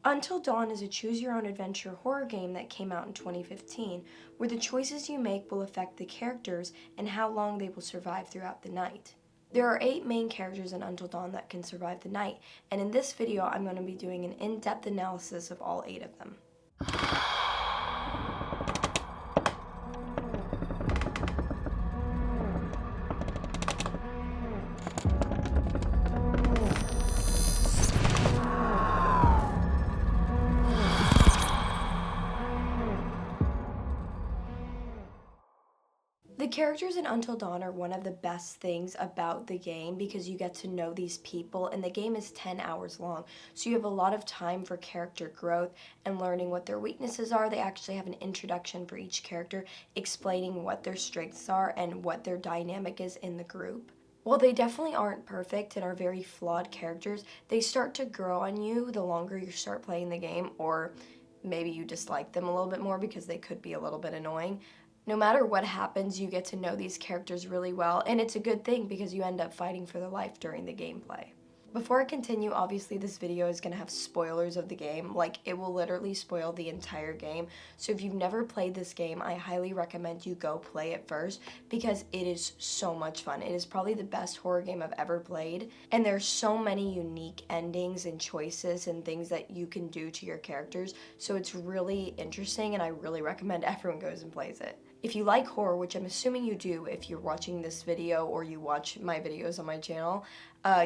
Until Dawn is a choose-your-own-adventure horror game that came out in 2015, where the choices you make will affect the characters and how long they will survive throughout the night. There are 8 main characters in Until Dawn that can survive the night, and in this video I'm going to be doing an in-depth analysis of all 8 of them. The characters in Until Dawn are one of the best things about the game because you get to know these people, and the game is 10 hours long, so you have a lot of time for character growth and learning what their weaknesses are. They actually have an introduction for each character explaining what their strengths are and what their dynamic is in the group. While they definitely aren't perfect and are very flawed characters, they start to grow on you the longer you start playing the game, or maybe you dislike them a little bit more because they could be a little bit annoying. No matter what happens, you get to know these characters really well, and it's a good thing because you end up fighting for their life during the gameplay. Before I continue, obviously this video is going to have spoilers of the game, like it will literally spoil the entire game, so if you've never played this game, I highly recommend you go play it first because it is so much fun. It is probably the best horror game I've ever played, and there's so many unique endings and choices and things that you can do to your characters, so it's really interesting and I really recommend everyone goes and plays it. If you like horror, which I'm assuming you do if you're watching this video or you watch my videos on my channel,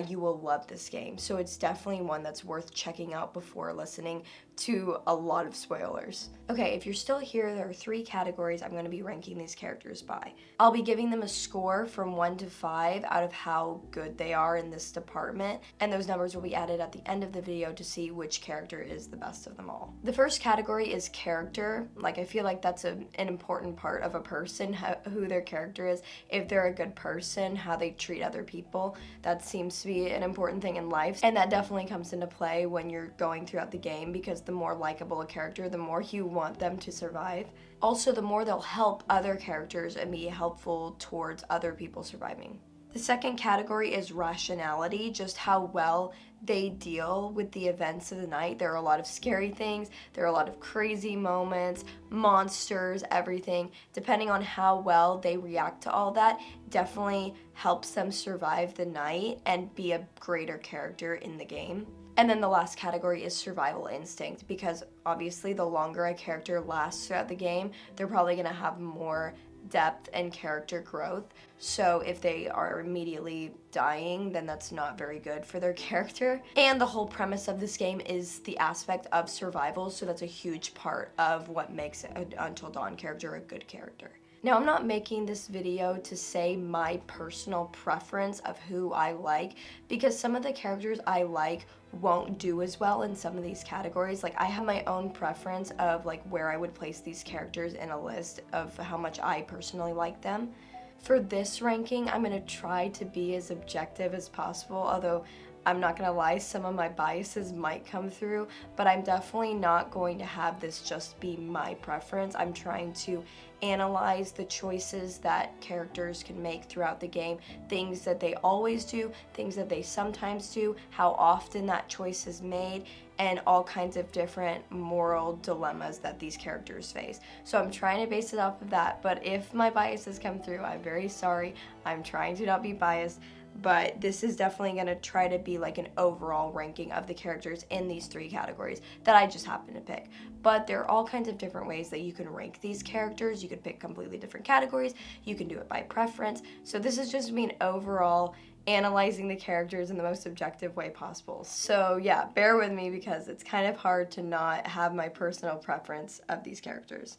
you will love this game. So it's definitely one that's worth checking out before listening to a lot of spoilers. Okay, if you're still here, there are 3 categories I'm going to be ranking these characters by. I'll be giving them a score from 1 to 5 out of how good they are in this department, and those numbers will be added at the end of the video to see which character is the best of them all. The first category is character. Like, I feel like that's an important part of a person, who their character is. If they're a good person, how they treat other people, that seems to be an important thing in life, and that definitely comes into play when you're going throughout the game because the more likable a character, the more you want them to survive. Also, the more they'll help other characters and be helpful towards other people surviving. The second category is rationality, just how well they deal with the events of the night. There are a lot of scary things, there are a lot of crazy moments, monsters, everything. Depending on how well they react to all that, definitely helps them survive the night and be a greater character in the game. And then the last category is survival instinct, because obviously the longer a character lasts throughout the game, they're probably going to have more depth and character growth. So if they are immediately dying, then that's not very good for their character. And the whole premise of this game is the aspect of survival, so that's a huge part of what makes an Until Dawn character a good character. Now, I'm not making this video to say my personal preference of who I like, because some of the characters I like won't do as well in some of these categories. Like, I have my own preference of like where I would place these characters in a list of how much I personally like them. For this ranking, I'm going to try to be as objective as possible, although I'm not gonna lie, some of my biases might come through, but I'm definitely not going to have this just be my preference. I'm trying to analyze the choices that characters can make throughout the game, things that they always do, things that they sometimes do, how often that choice is made, and all kinds of different moral dilemmas that these characters face. So I'm trying to base it off of that, but if my biases come through, I'm very sorry. I'm trying to not be biased, but this is definitely going to try to be like an overall ranking of the characters in these 3 categories that I just happen to pick. But there are all kinds of different ways that you can rank these characters. You could pick completely different categories. You can do it by preference. So this is just me an overall analyzing the characters in the most objective way possible. So yeah, bear with me because it's kind of hard to not have my personal preference of these characters.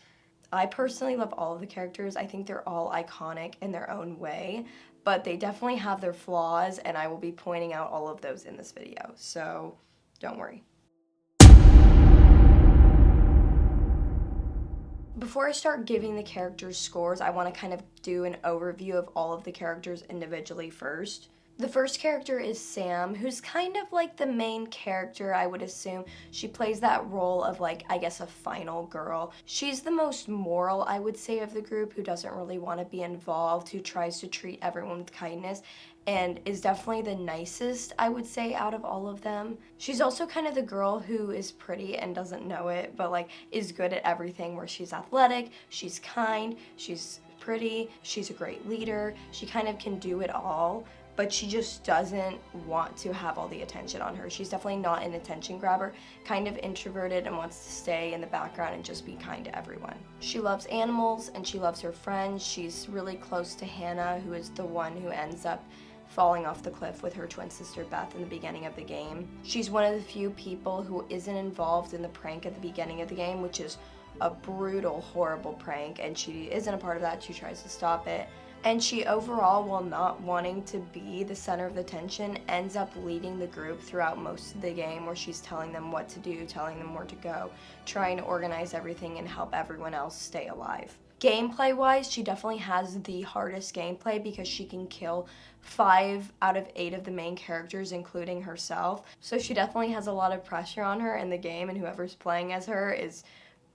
I personally love all of the characters. I think they're all iconic in their own way, but they definitely have their flaws, and I will be pointing out all of those in this video, so don't worry. Before I start giving the characters scores, I want to kind of do an overview of all of the characters individually first. The first character is Sam, who's kind of like the main character, I would assume. She plays that role of, like, I guess a final girl. She's the most moral, I would say, of the group, who doesn't really want to be involved, who tries to treat everyone with kindness. and is definitely the nicest, I would say, out of all of them. She's also kind of the girl who is pretty and doesn't know it, but like is good at everything, where she's athletic, she's kind, she's pretty, she's a great leader, she kind of can do it all, but she just doesn't want to have all the attention on her. She's definitely not an attention grabber, kind of introverted and wants to stay in the background and just be kind to everyone. She loves animals and she loves her friends. She's really close to Hannah, who is the one who ends up falling off the cliff with her twin sister Beth in the beginning of the game. She's one of the few people who isn't involved in the prank at the beginning of the game, which is a brutal, horrible prank, and she isn't a part of that. She tries to stop it. And she overall, while not wanting to be the center of the attention, ends up leading the group throughout most of the game, where she's telling them what to do, telling them where to go, trying to organize everything and help everyone else stay alive. Gameplay-wise, she definitely has the hardest gameplay because she can kill 5 out of 8 of the main characters, including herself. So she definitely has a lot of pressure on her in the game, and whoever's playing as her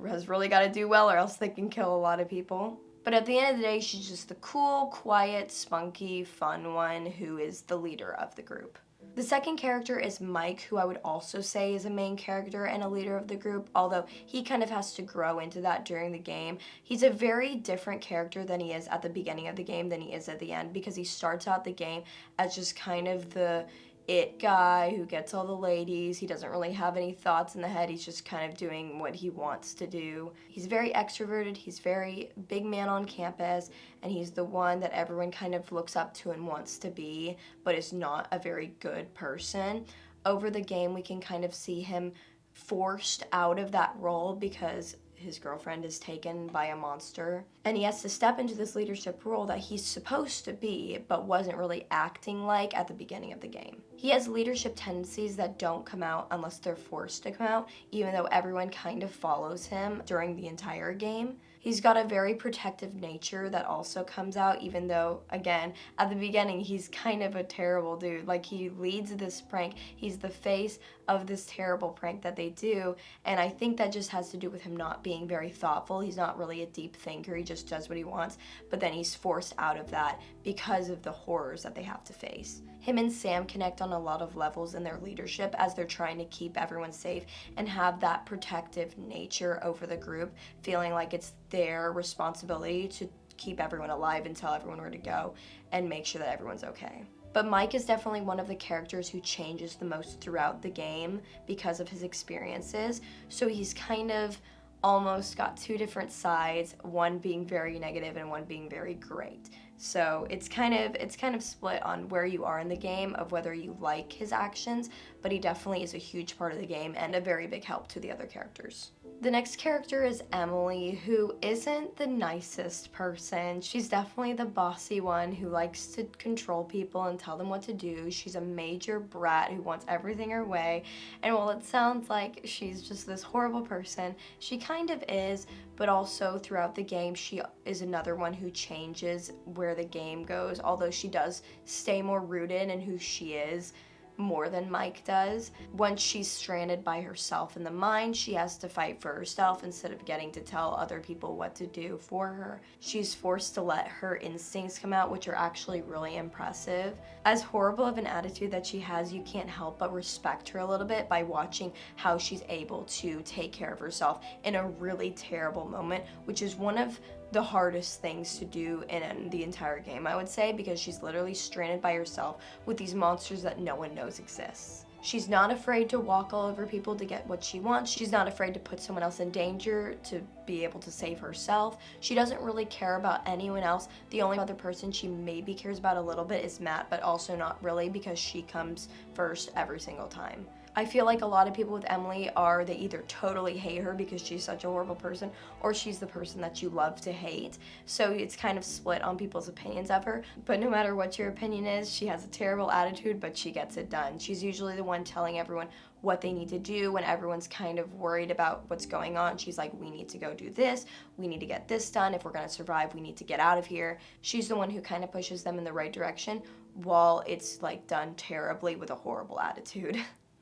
has really got to do well, or else they can kill a lot of people. But at the end of the day, she's just the cool, quiet, spunky, fun one who is the leader of the group. The second character is Mike, who I would also say is a main character and a leader of the group, although he kind of has to grow into that during the game. He's a very different character than he is at the beginning of the game than he is at the end, because he starts out the game as just kind of the it guy who gets all the ladies. He doesn't really have any thoughts in the head. He's just kind of doing what he wants to do. He's very extroverted. He's very big man on campus, and he's the one that everyone kind of looks up to and wants to be, but is not a very good person. Over the game, we can kind of see him forced out of that role because his girlfriend is taken by a monster, and he has to step into this leadership role that he's supposed to be but wasn't really acting like at the beginning of the game. He has leadership tendencies that don't come out unless they're forced to come out, even though everyone kind of follows him during the entire game. He's got a very protective nature that also comes out, even though, again, at the beginning, he's kind of a terrible dude. Like, he leads this prank. He's the face of this terrible prank that they do, and I think that just has to do with him not being very thoughtful. He's not really a deep thinker. He just does what he wants, but then he's forced out of that because of the horrors that they have to face. Him and Sam connect on a lot of levels in their leadership as they're trying to keep everyone safe and have that protective nature over the group, feeling like it's their responsibility to keep everyone alive and tell everyone where to go and make sure that everyone's okay. But Mike is definitely one of the characters who changes the most throughout the game because of his experiences. So he's kind of almost got 2 different sides, one being very negative and one being very great. So it's kind of split on where you are in the game of whether you like his actions, but he definitely is a huge part of the game and a very big help to the other characters. The next character is Emily, who isn't the nicest person. She's definitely the bossy one who likes to control people and tell them what to do. She's a major brat who wants everything her way, and while it sounds like she's just this horrible person, she kind of is, but also throughout the game she is another one who changes where the game goes, although she does stay more rooted in who she is more than Mike does. Once she's stranded by herself in the mine, she has to fight for herself instead of getting to tell other people what to do for her. She's forced to let her instincts come out, which are actually really impressive. As horrible of an attitude that she has, you can't help but respect her a little bit by watching how she's able to take care of herself in a really terrible moment, which is one of the hardest things to do in the entire game, I would say, because she's literally stranded by herself with these monsters that no one knows exists. She's not afraid to walk all over people to get what she wants. She's not afraid to put someone else in danger to be able to save herself. She doesn't really care about anyone else. The only other person she maybe cares about a little bit is Matt, but also not really, because she comes first every single time. I feel like a lot of people with Emily they either totally hate her because she's such a horrible person, or she's the person that you love to hate. So it's kind of split on people's opinions of her. But no matter what your opinion is, she has a terrible attitude, but she gets it done. She's usually the one telling everyone what they need to do when everyone's kind of worried about what's going on. She's like, we need to go do this, we need to get this done, if we're gonna survive, we need to get out of here. She's the one who kind of pushes them in the right direction while it's like done terribly with a horrible attitude.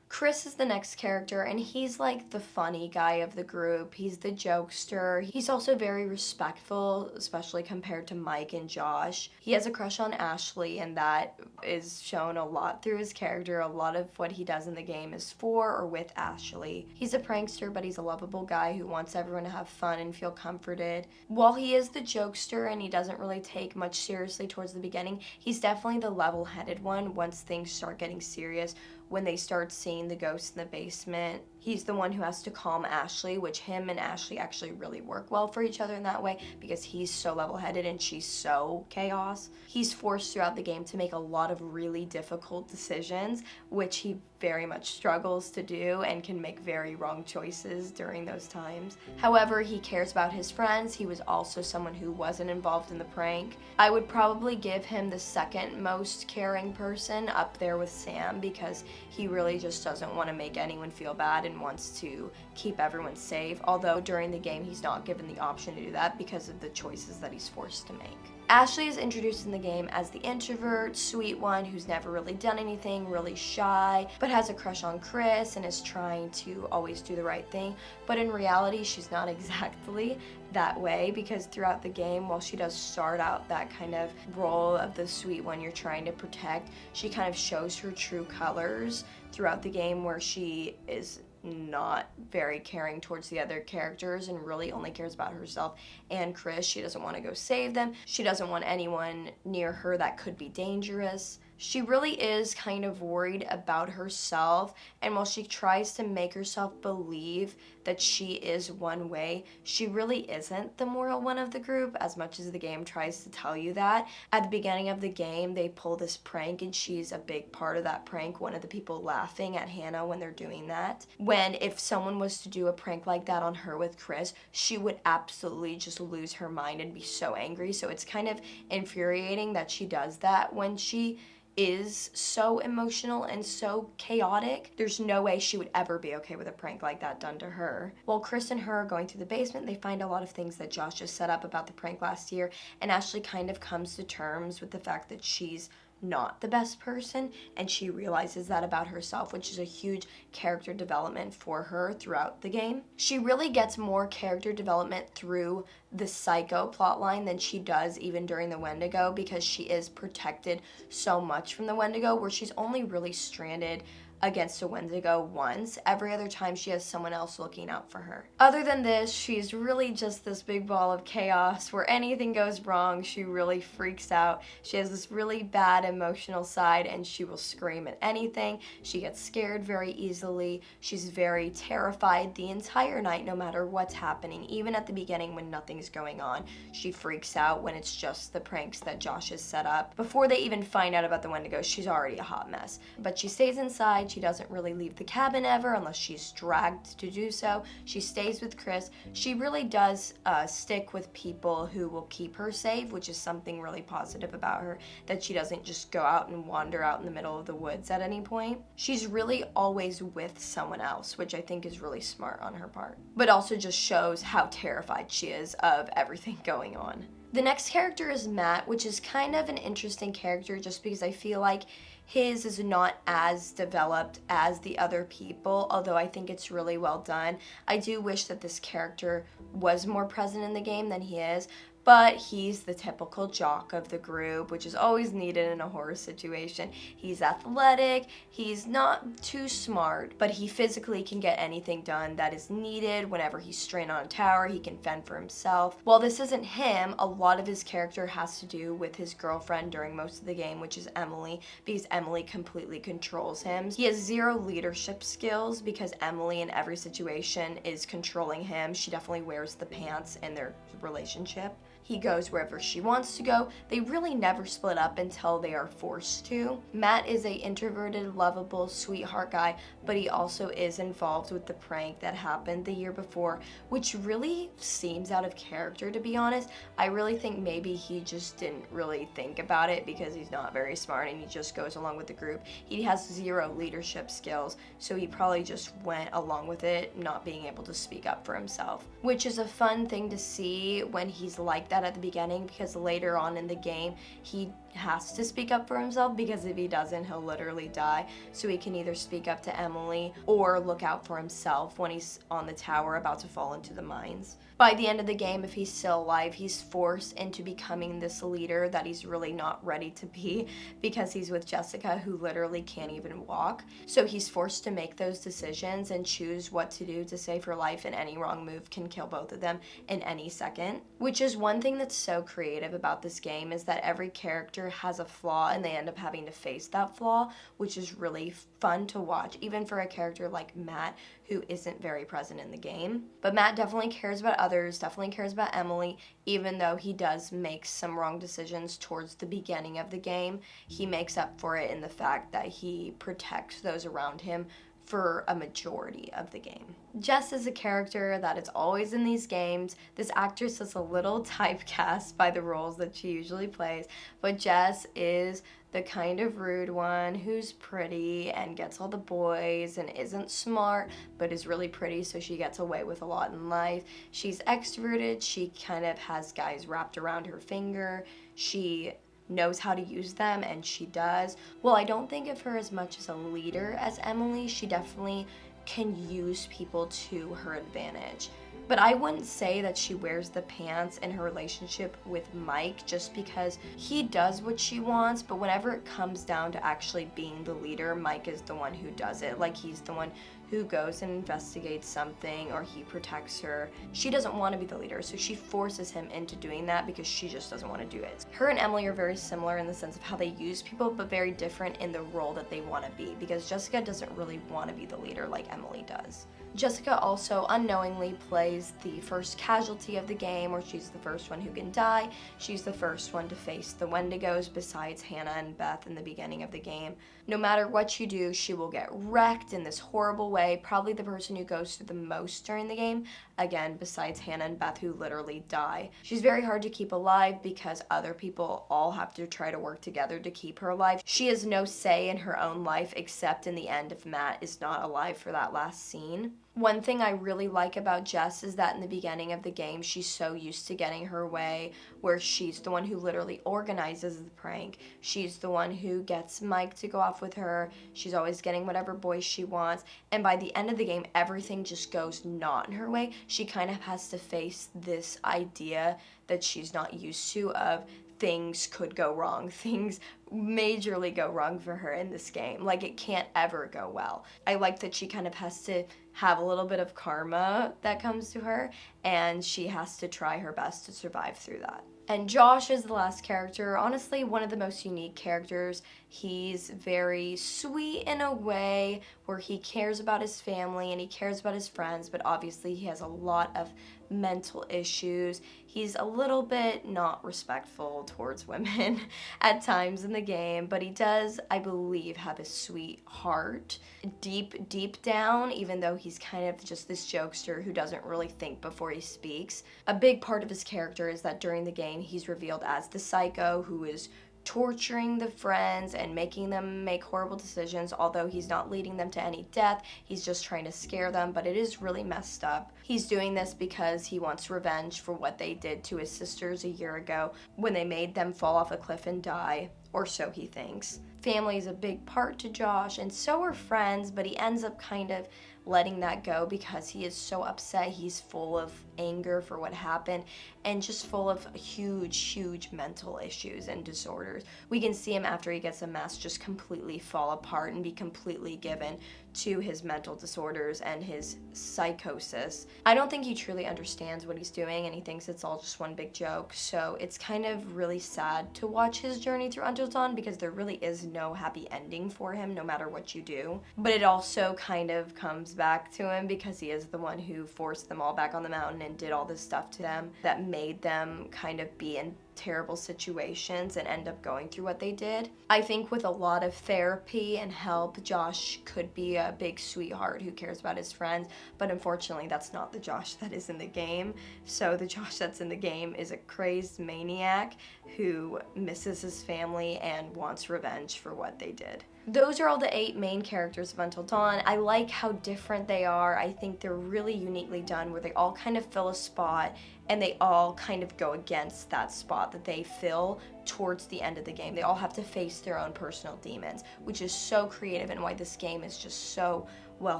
Chris is the next character, and he's like the funny guy of the group. He's the jokester. He's also very respectful, especially compared to Mike and Josh. He has a crush on Ashley, and that is shown a lot through his character. A lot of what he does in the game is for or with Ashley. He's a prankster, but he's a lovable guy who wants everyone to have fun and feel comforted. While he is the jokester and he doesn't really take much seriously towards the beginning, he's definitely the level-headed one once things start getting serious. When they start seeing the ghost in the basement, he's the one who has to calm Ashley, which him and Ashley actually really work well for each other in that way because he's so level-headed and she's so chaos. He's forced throughout the game to make a lot of really difficult decisions, which he very much struggles to do and can make very wrong choices during those times. However, he cares about his friends. He was also someone who wasn't involved in the prank. I would probably give him the second most caring person, up there with Sam, because he really just doesn't want to make anyone feel bad and wants to keep everyone safe, although during the game he's not given the option to do that because of the choices that he's forced to make. Ashley is introduced in the game as the introvert, sweet one who's never really done anything, really shy, but has a crush on Chris and is trying to always do the right thing. But in reality, she's not exactly that way, because throughout the game, while she does start out that kind of role of the sweet one you're trying to protect, she kind of shows her true colors throughout the game, where she is not very caring towards the other characters and really only cares about herself and Chris. She doesn't want to go save them. She doesn't want anyone near her that could be dangerous. She really is kind of worried about herself, and while she tries to make herself believe that she is one way, she really isn't the moral one of the group, as much as the game tries to tell you that. At the beginning of the game, they pull this prank, and she's a big part of that prank, one of the people laughing at Hannah when they're doing that. When if someone was to do a prank like that on her with Chris, she would absolutely just lose her mind and be so angry. So it's kind of infuriating that she does that when she is so emotional and so chaotic. There's no way she would ever be okay with a prank like that done to her. While Chris and her are going through the basement, they find a lot of things that Josh just set up about the prank last year, and Ashley kind of comes to terms with the fact that she's not the best person, and she realizes that about herself, which is a huge character development for her throughout the game. She really gets more character development through the Psycho plotline than she does even during the Wendigo, because she is protected so much from the Wendigo, where she's only really stranded against a Wendigo once. Every other time she has someone else looking out for her. Other than this, she's really just this big ball of chaos where anything goes wrong, she really freaks out. She has this really bad emotional side, and she will scream at anything. She gets scared very easily. She's very terrified the entire night, no matter what's happening. Even at the beginning when nothing's going on, she freaks out when it's just the pranks that Josh has set up. Before they even find out about the Wendigo, she's already a hot mess. But she stays inside. She doesn't really leave the cabin ever unless she's dragged to do so. She stays with Chris. She really does stick with people who will keep her safe, which is something really positive about her, that she doesn't just go out and wander out in the middle of the woods at any point. She's really always with someone else, which I think is really smart on her part, but also just shows how terrified she is of everything going on. The next character is Matt, which is kind of an interesting character just because I feel like his is not as developed as the other people, although I think it's really well done. I do wish that this character was more present in the game than he is, but he's the typical jock of the group, which is always needed in a horror situation. He's athletic, he's not too smart, but he physically can get anything done that is needed. Whenever he's strained on a tower, he can fend for himself. While this isn't him, a lot of his character has to do with his girlfriend during most of the game, which is Emily, because Emily completely controls him. He has zero leadership skills because Emily in every situation is controlling him. She definitely wears the pants in their relationship. He goes wherever she wants to go. They really never split up until they are forced to. Matt is a introverted, lovable, sweetheart guy, but he also is involved with the prank that happened the year before, which really seems out of character, to be honest. I really think maybe he just didn't really think about it because he's not very smart and he just goes along with the group. He has zero leadership skills, so he probably just went along with it, not being able to speak up for himself, which is a fun thing to see when he's like that at the beginning, because later on in the game he has to speak up for himself, because if he doesn't, he'll literally die. So he can either speak up to Emily or look out for himself when he's on the tower about to fall into the mines. By the end of the game, if he's still alive, he's forced into becoming this leader that he's really not ready to be, because he's with Jessica, who literally can't even walk. So he's forced to make those decisions and choose what to do to save her life, and any wrong move can kill both of them in any second. Which is one thing that's so creative about this game, is that every character has a flaw and they end up having to face that flaw, which is really fun to watch, even for a character like Matt, who isn't very present in the game. But Matt definitely cares about others, definitely cares about Emily, even though he does make some wrong decisions towards the beginning of the game. He makes up for it in the fact that he protects those around him for a majority of the game. Jess is a character that is always in these games. This actress is a little typecast by the roles that she usually plays, but Jess is the kind of rude one who's pretty and gets all the boys and isn't smart but is really pretty, so she gets away with a lot in life. She's extroverted, she kind of has guys wrapped around her finger, she knows how to use them, and she does. Well, I don't think of her as much as a leader as Emily. She definitely can use people to her advantage. But I wouldn't say that she wears the pants in her relationship with Mike, just because he does what she wants, but whenever it comes down to actually being the leader, Mike is the one who does it. Like, he's the one who goes and investigates something, or he protects her. She doesn't want to be the leader, so she forces him into doing that because she just doesn't want to do it. Her and Emily are very similar in the sense of how they use people, but very different in the role that they want to be, because Jessica doesn't really want to be the leader like Emily does. Jessica also unknowingly plays the first casualty of the game, where she's the first one who can die. She's the first one to face the Wendigos besides Hannah and Beth in the beginning of the game. No matter what you do, she will get wrecked in this horrible way. Probably the person who goes through the most during the game, again, besides Hannah and Beth, who literally die. She's very hard to keep alive because other people all have to try to work together to keep her alive. She has no say in her own life, except in the end if Matt is not alive for that last scene. One thing I really like about Jess is that in the beginning of the game, she's so used to getting her way, where she's the one who literally organizes the prank. She's the one who gets Mike to go off with her. She's always getting whatever boys she wants. And by the end of the game, everything just goes not in her way. She kind of has to face this idea that she's not used to, of things could go wrong. Things majorly go wrong for her in this game. Like, it can't ever go well. I like that she kind of has to have a little bit of karma that comes to her, and she has to try her best to survive through that. And Josh is the last character, honestly one of the most unique characters. He's very sweet in a way where he cares about his family and he cares about his friends, but obviously he has a lot of mental issues. He's a little bit not respectful towards women at times in the game, but he does, I believe, have a sweet heart. Deep down, even though he's kind of just this jokester who doesn't really think before he speaks, a big part of his character is that during the game he's revealed as the psycho who is torturing the friends and making them make horrible decisions. Although he's not leading them to any death, he's just trying to scare them, but it is really messed up. He's doing this because he wants revenge for what they did to his sisters a year ago when they made them fall off a cliff and die, or so he thinks. Family is a big part to Josh, and so are friends, but he ends up kind of letting that go because he is so upset. He's full of anger for what happened and just full of huge mental issues and disorders. We can see him after he gets a mask just completely fall apart and be completely given to his mental disorders and his psychosis. I don't think he truly understands what he's doing, and he thinks it's all just one big joke. So it's kind of really sad to watch his journey through Until Dawn, because there really is no happy ending for him no matter what you do. But it also kind of comes back to him because he is the one who forced them all back on the mountain and did all this stuff to them that made them kind of be in terrible situations and end up going through what they did. I think with a lot of therapy and help, Josh could be a big sweetheart who cares about his friends, but unfortunately that's not the Josh that is in the game. So the Josh that's in the game is a crazed maniac who misses his family and wants revenge for what they did. Those are all the 8 main characters of Until Dawn. I like how different they are. I think they're really uniquely done where they all kind of fill a spot and they all kind of go against that spot that they fill towards the end of the game. They all have to face their own personal demons, which is so creative and why this game is just so well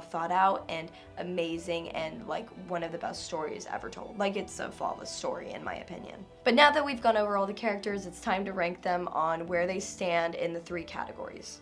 thought out and amazing and like one of the best stories ever told. Like, it's a flawless story in my opinion. But now that we've gone over all the characters, it's time to rank them on where they stand in the 3 categories.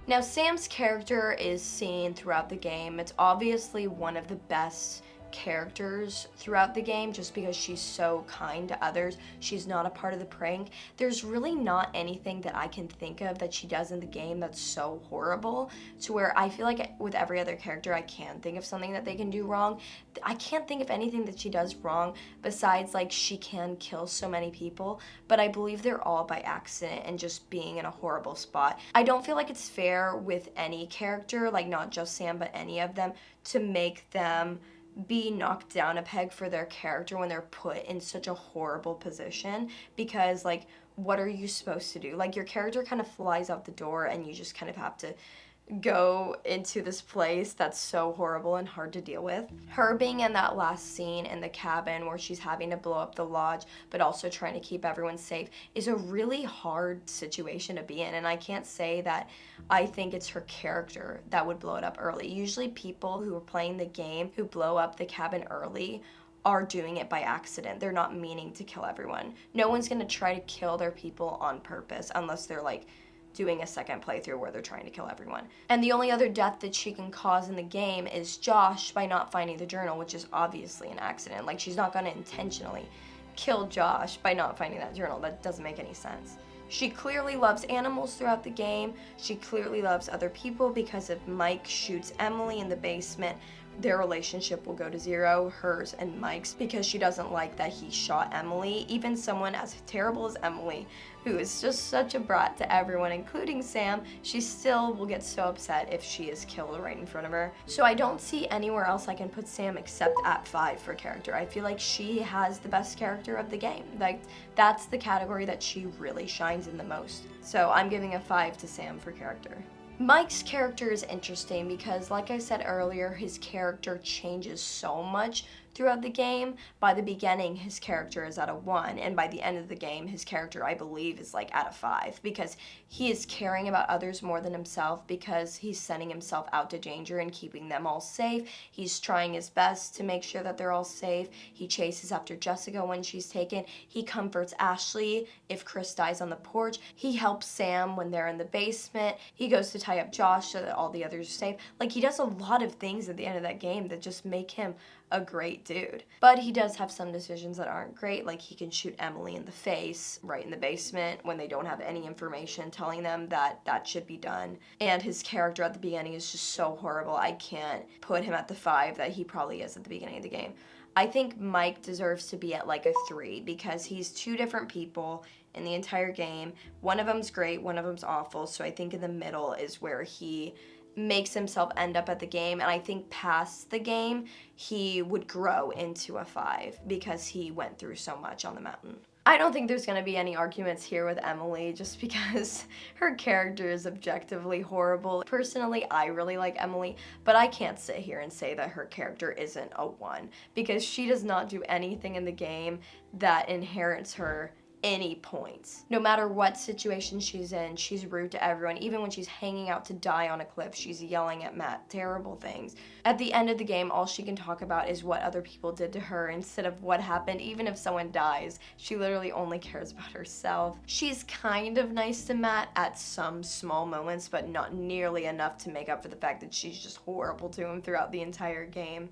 Now, Sam's character is seen throughout the game. It's obviously one of the best characters throughout the game just because she's so kind to others. She's not a part of the prank. There's really not anything that I can think of that she does in the game that's so horrible to where I feel like with every other character I can think of something that they can do wrong. I can't think of anything that she does wrong besides like she can kill so many people, but I believe they're all by accident and just being in a horrible spot. I don't feel like it's fair with any character, like not just Sam but any of them, to make them be knocked down a peg for their character when they're put in such a horrible position, because like what are you supposed to do? Like, your character kind of flies out the door and you just kind of have to go into this place that's so horrible and hard to deal with. Her being in that last scene in the cabin where she's having to blow up the lodge but also trying to keep everyone safe is a really hard situation to be in, and I can't say that I think it's her character that would blow it up early. Usually people who are playing the game who blow up the cabin early are doing it by accident. They're not meaning to kill everyone. No one's gonna try to kill their people on purpose unless they're like doing a second playthrough where they're trying to kill everyone. And the only other death that she can cause in the game is Josh by not finding the journal, which is obviously an accident. Like, she's not gonna intentionally kill Josh by not finding that journal. That doesn't make any sense. She clearly loves animals throughout the game. She clearly loves other people because if Mike shoots Emily in the basement, their relationship will go to zero, hers and Mike's, because she doesn't like that he shot Emily. Even someone as terrible as Emily, who is just such a brat to everyone, including Sam, she still will get so upset if she is killed right in front of her. So I don't see anywhere else I can put Sam except at 5 for character. I feel like she has the best character of the game. Like, that's the category that she really shines in the most. So I'm giving a 5 to Sam for character. Mike's character is interesting because, like I said earlier, his character changes so much throughout the game. By the beginning, his character is at a 1, and by the end of the game, his character, I believe, is like at a 5, because he is caring about others more than himself, because he's sending himself out to danger and keeping them all safe. He's trying his best to make sure that they're all safe. He chases after Jessica when she's taken. He comforts Ashley if Chris dies on the porch. He helps Sam when they're in the basement. He goes to tie up Josh so that all the others are safe. Like, he does a lot of things at the end of that game that just make him a great dude. But he does have some decisions that aren't great, like he can shoot Emily in the face right in the basement when they don't have any information telling them that that should be done. And his character at the beginning is just so horrible. I can't put him at the 5 that he probably is at the beginning of the game. I think Mike deserves to be at like a 3 because he's 2 different people in the entire game. One of them's great, one of them's awful, so I think in the middle is where he makes himself end up at the game, and I think past the game he would grow into a 5 because he went through so much on the mountain. I don't think there's going to be any arguments here with Emily just because her character is objectively horrible. Personally, I really like Emily, but I can't sit here and say that her character isn't a 1 because she does not do anything in the game that inherits her any points. No matter what situation she's in, she's rude to everyone. Even when she's hanging out to die on a cliff, she's yelling at Matt terrible things. At the end of the game, all she can talk about is what other people did to her instead of what happened. Even if someone dies, she literally only cares about herself. She's kind of nice to Matt at some small moments, but not nearly enough to make up for the fact that she's just horrible to him throughout the entire game.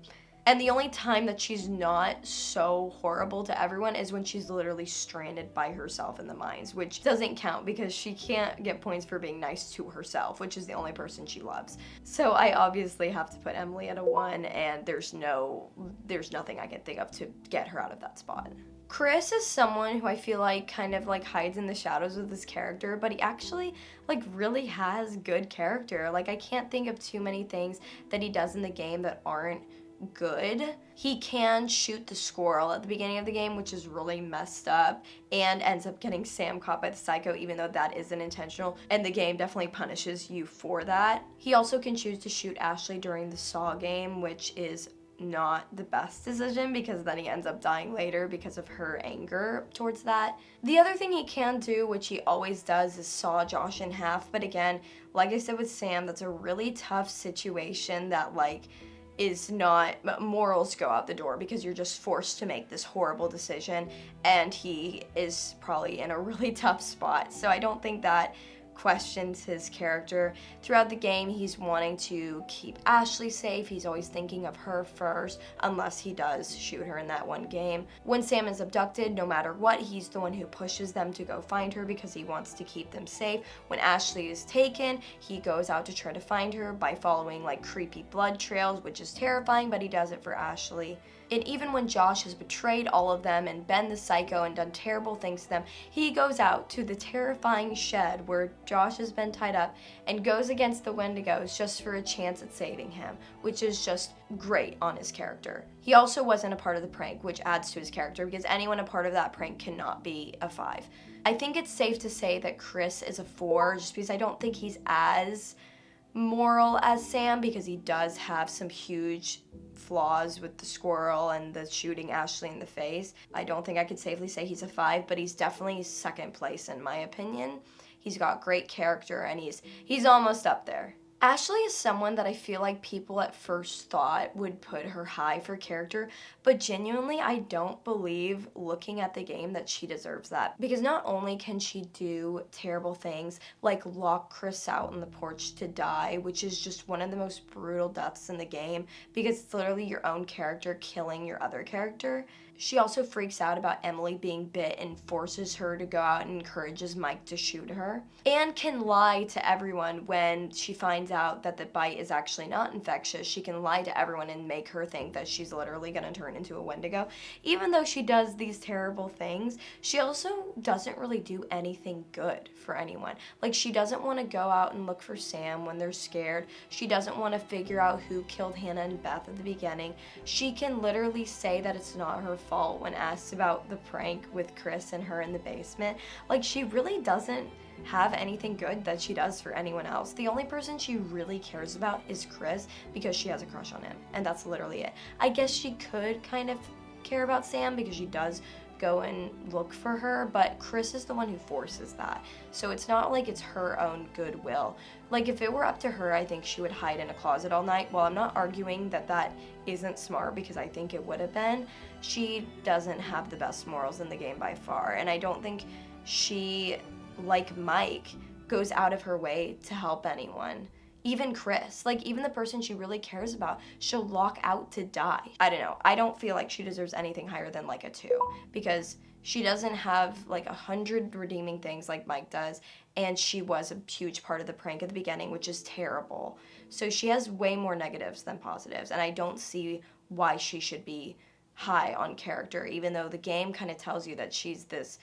And the only time that she's not so horrible to everyone is when she's literally stranded by herself in the mines, which doesn't count because she can't get points for being nice to herself, which is the only person she loves. So I obviously have to put Emily at a 1, and there's nothing I can think of to get her out of that spot. Chris is someone who I feel like kind of like hides in the shadows with his character, but he actually like really has good character. Like, I can't think of too many things that he does in the game that aren't good. He can shoot the squirrel at the beginning of the game, which is really messed up, and ends up getting Sam caught by the psycho, even though that isn't intentional, and the game definitely punishes you for that. He also can choose to shoot Ashley during the Saw game, which is not the best decision because then he ends up dying later because of her anger towards that. The other thing he can do, which he always does, is saw Josh in half, but again, like I said with Sam, that's a really tough situation that, like, is not, morals go out the door because you're just forced to make this horrible decision, and he is probably in a really tough spot. So I don't think that questions his character. Throughout the game, he's wanting to keep Ashley safe. He's always thinking of her first, unless he does shoot her in that one game. When Sam is abducted, no matter what, he's the one who pushes them to go find her because he wants to keep them safe. When Ashley is taken, he goes out to try to find her by following like creepy blood trails, which is terrifying, but he does it for Ashley. And even when Josh has betrayed all of them and been the psycho and done terrible things to them, he goes out to the terrifying shed where Josh has been tied up and goes against the Wendigos just for a chance at saving him, which is just great on his character. He also wasn't a part of the prank, which adds to his character because anyone a part of that prank cannot be a 5. I think it's safe to say that Chris is a 4 just because I don't think he's as moral as Sam because he does have some huge flaws with the squirrel and the shooting Ashley in the face. I don't think I could safely say he's a 5, but he's definitely second place in my opinion. He's got great character and he's almost up there. Ashley is someone that I feel like people at first thought would put her high for character, but genuinely I don't believe, looking at the game, that she deserves that. Because not only can she do terrible things like lock Chris out on the porch to die, which is just one of the most brutal deaths in the game because it's literally your own character killing your other character, she also freaks out about Emily being bit and forces her to go out and encourages Mike to shoot her, and can lie to everyone when she finds out that the bite is actually not infectious. She can lie to everyone and make her think that she's literally going to turn into a Wendigo. Even though she does these terrible things, she also doesn't really do anything good for anyone. Like, she doesn't want to go out and look for Sam when they're scared. She doesn't want to figure out who killed Hannah and Beth at the beginning. She can literally say that it's not her fault when asked about the prank with Chris and her in the basement. Like, she really doesn't have anything good that she does for anyone else. The only person she really cares about is Chris because she has a crush on him, and that's literally it. I guess she could kind of care about Sam because she does go and look for her, but Chris is the one who forces that. So it's not like it's her own goodwill. Like, if it were up to her, I think she would hide in a closet all night. While I'm not arguing that that isn't smart because I think it would have been, she doesn't have the best morals in the game by far. And I don't think she, like Mike, goes out of her way to help anyone. Even Chris, like, even the person she really cares about, she'll lock out to die. I don't know. I don't feel like she deserves anything higher than like a 2 because she doesn't have like 100 redeeming things like Mike does, and she was a huge part of the prank at the beginning, which is terrible. So she has way more negatives than positives, and I don't see why she should be high on character, even though the game kind of tells you that she's this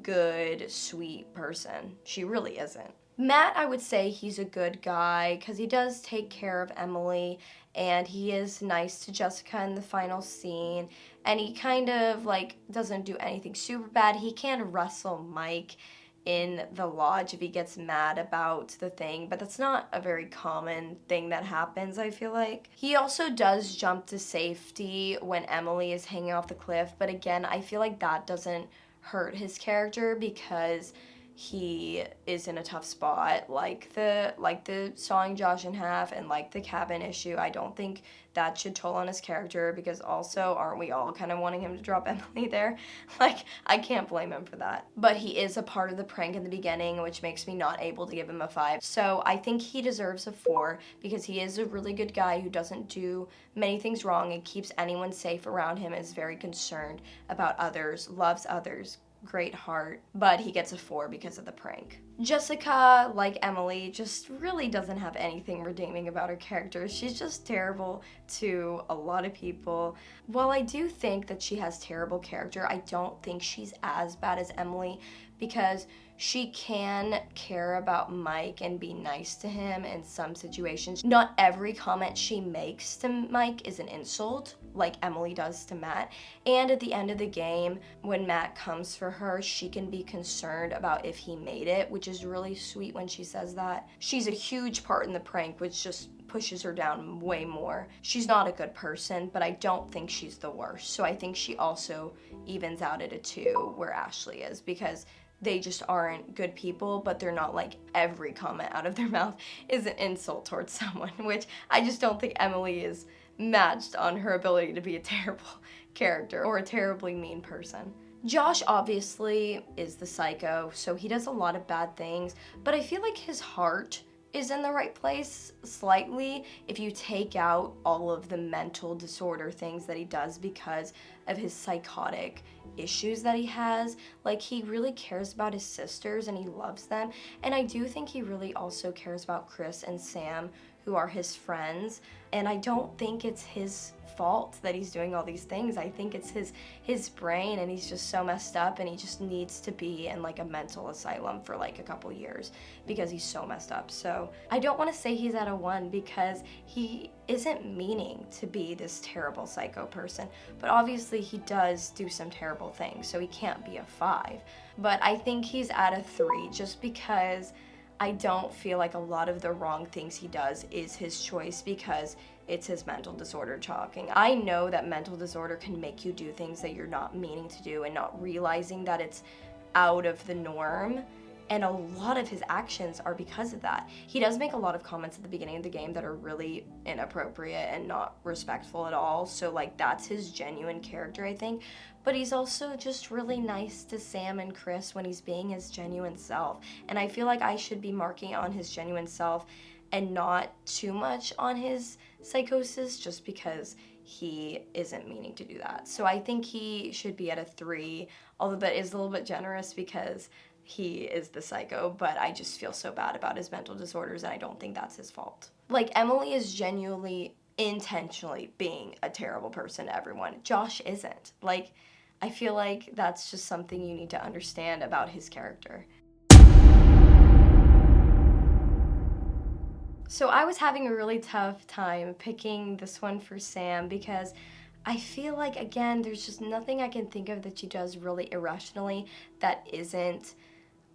good, sweet person. She really isn't. Matt, I would say he's a good guy because he does take care of Emily and he is nice to Jessica in the final scene, and he kind of like doesn't do anything super bad. He can wrestle Mike in the lodge if he gets mad about the thing, but that's not a very common thing that happens, I feel like. He also does jump to safety when Emily is hanging off the cliff, but again, I feel like that doesn't hurt his character because he is in a tough spot, like the sawing Josh in half and like the cabin issue. I don't think that should toll on his character because also aren't we all kind of wanting him to drop Emily there? Like, I can't blame him for that. But he is a part of the prank in the beginning, which makes me not able to give him a 5. So I think he deserves a 4 because he is a really good guy who doesn't do many things wrong and keeps anyone safe around him, is very concerned about others, loves others, great heart, but he gets a 4 because of the prank. Jessica, like Emily, just really doesn't have anything redeeming about her character. She's just terrible to a lot of people. While I do think that she has terrible character, I don't think she's as bad as Emily because she can care about Mike and be nice to him in some situations. Not every comment she makes to Mike is an insult, like Emily does to Matt. And at the end of the game, when Matt comes for her, she can be concerned about if he made it, which is really sweet when she says that. She's a huge part in the prank, which just pushes her down way more. She's not a good person, but I don't think she's the worst. So I think she also evens out at a 2 where Ashley is, because they just aren't good people, but they're not like every comment out of their mouth is an insult towards someone, which I just don't think Emily is matched on her ability to be a terrible character or a terribly mean person. Josh obviously is the psycho, so he does a lot of bad things, but I feel like his heart is in the right place slightly if you take out all of the mental disorder things that he does because of his psychotic issues that he has. Like, he really cares about his sisters and he loves them, and I do think he really also cares about Chris and Sam, who are his friends, and I don't think it's his fault that he's doing all these things. I think it's his brain, and he's just so messed up, and he just needs to be in like a mental asylum for like a couple years because he's so messed up. So I don't want to say he's at a 1 because he isn't meaning to be this terrible psycho person, but obviously he does do some terrible things, so he can't be a 5. But I think he's at a 3 just because I don't feel like a lot of the wrong things he does is his choice because it's his mental disorder talking. I know that mental disorder can make you do things that you're not meaning to do and not realizing that it's out of the norm. And a lot of his actions are because of that. He does make a lot of comments at the beginning of the game that are really inappropriate and not respectful at all. So like, that's his genuine character, I think. But he's also just really nice to Sam and Chris when he's being his genuine self. And I feel like I should be marking on his genuine self and not too much on his psychosis just because he isn't meaning to do that. So I think he should be at a 3, although that is a little bit generous because he is the psycho, but I just feel so bad about his mental disorders and I don't think that's his fault. Like, Emily is genuinely, intentionally being a terrible person to everyone. Josh isn't. Like, I feel like that's just something you need to understand about his character. So I was having a really tough time picking this one for Sam because I feel like, again, there's just nothing I can think of that she does really irrationally that isn't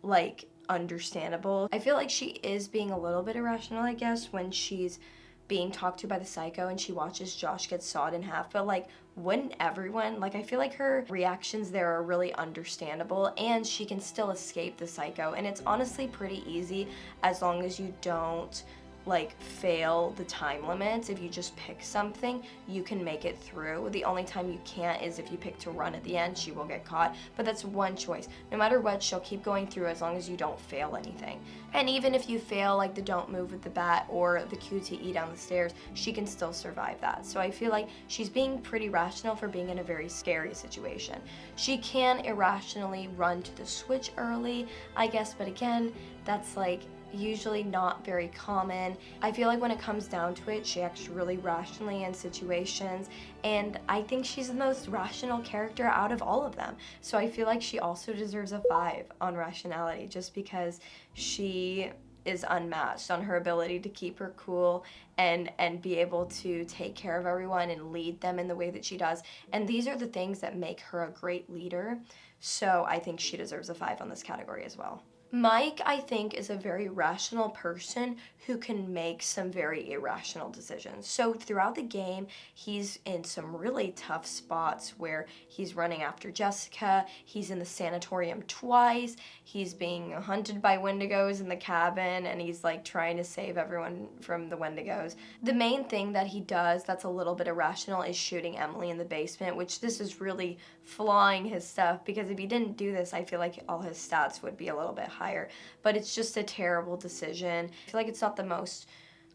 like understandable. I feel like she is being a little bit irrational, I guess, when she's being talked to by the psycho and she watches Josh get sawed in half, but like, wouldn't everyone? Like, I feel like her reactions there are really understandable and she can still escape the psycho, and it's honestly pretty easy as long as you don't like fail the time limits. If you just pick something, you can make it through. The only time you can't is if you pick to run at the end. She will get caught, but that's one choice. No matter what, she'll keep going through as long as you don't fail anything. And even if you fail like the don't move with the bat or the QTE down the stairs, she can still survive that. So I feel like she's being pretty rational for being in a very scary situation. She can irrationally run to the switch early, I guess, but again, that's like usually not very common. I feel like when it comes down to it, she acts really rationally in situations, and I think she's the most rational character out of all of them. So I feel like she also deserves a 5 on rationality just because she is unmatched on her ability to keep her cool and be able to take care of everyone and lead them in the way that she does. And these are the things that make her a great leader. So I think she deserves a 5 on this category as well. Mike, I think, is a very rational person who can make some very irrational decisions. So throughout the game, he's in some really tough spots where he's running after Jessica, he's in the sanatorium twice, he's being hunted by Wendigos in the cabin, and he's like trying to save everyone from the Wendigos. The main thing that he does that's a little bit irrational is shooting Emily in the basement, which this is really flaw-ing his stuff, because if he didn't do this, I feel like all his stats would be a little bit higher. But it's just a terrible decision. I feel like it's not the most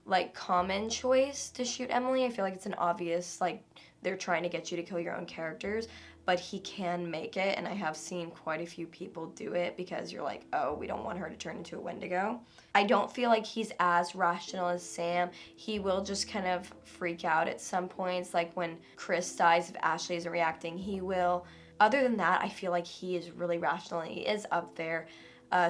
like common choice to shoot Emily. I feel like it's an obvious, like, they're trying to get you to kill your own characters, but he can make it, and I have seen quite a few people do it because you're like, oh, we don't want her to turn into a Wendigo. I don't feel like he's as rational as Sam. He will just kind of freak out at some points, like when Chris dies, if Ashley isn't reacting, he will. Other than that, I feel like he is really rational, and he is up there.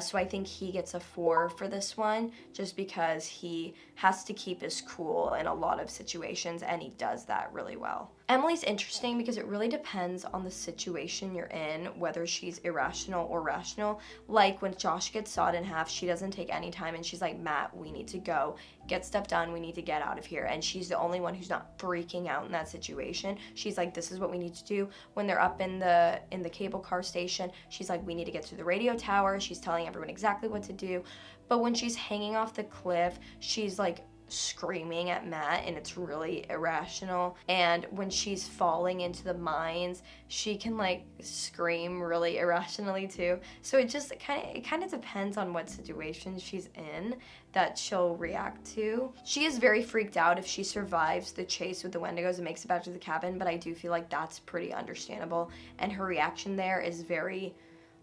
So I think he gets a 4 for this one, just because he has to keep his cool in a lot of situations, and he does that really well. Emily's interesting because it really depends on the situation you're in, whether she's irrational or rational. Like when Josh gets sawed in half, she doesn't take any time, and she's like, Matt, we need to go get stuff done, we need to get out of here. And she's the only one who's not freaking out in that situation. She's like, this is what we need to do. When they're up in the cable car station, she's like, we need to get to the radio tower. She's telling everyone exactly what to do. But when she's hanging off the cliff, she's like screaming at Matt, and it's really irrational. And when she's falling into the mines, she can like scream really irrationally too. So it kind of depends on what situation she's in that she'll react to. She is very freaked out if she survives the chase with the Wendigos and makes it back to the cabin, but I do feel like that's pretty understandable, and her reaction there is very